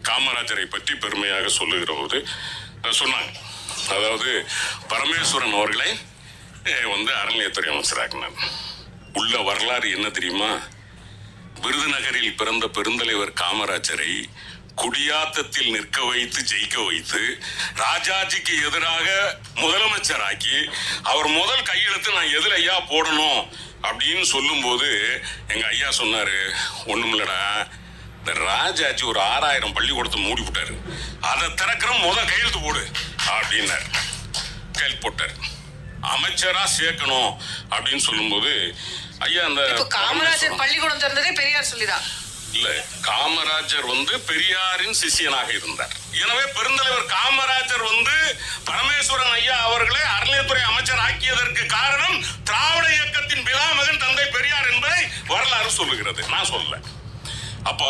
காமராஜரை பற்றி பெருமையாக சொல்லுகிற போது சொன்னாங்க. அதாவது பரமேஸ்வரன் அவர்களை அறநிலையத்துறை அமைச்சராக்கினார். உள்ள வரலாறு என்ன தெரியுமா? விருதுநகரில் பிறந்த பெருந்தலைவர் காமராஜரை குடியாத்தத்தில் நிற்க வைத்து ஜெயிக்க வைத்து ராஜாஜிக்கு எதிராக முதலமைச்சராக்கி அவர் முதல் கையெழுத்து நான் எதில் ஐயா போடணும் அப்படின்னு சொல்லும் போது எங்க ஐயா சொன்னாரு, ஒண்ணுமில்லடா, இந்த ராஜாஜி ஒரு 6000 பள்ளிக்கூடத்தை மூடி விட்டாரு, அதை திறக்கிற முதல் கையெழுத்து போடு அப்படின்னாரு. கையெழுத்து போட்டார். அமைச்சரா சேர்க்கணும் அப்படின்னு சொல்லும் போது ஐயா அந்த காமராஜர் பள்ளிக்கூடம் திறந்ததே பெரியார் சொல்லிதான் இல்ல, காமராஜர் பெரியாரின் சிஷியனாக இருந்தார். எனவே பெருந்தலைவர் காமராஜர் பரமேஸ்வரன் ஐயா அவர்களை அறநிலையத்துறை அமைச்சர் ஆக்கியதற்கு காரணம் திராவிட இயக்கத்தின் பிதாமகன் தந்தை பெரியார் என்பதை வரலாறு சொல்லுகிறது, நான் சொல்லல. அப்போ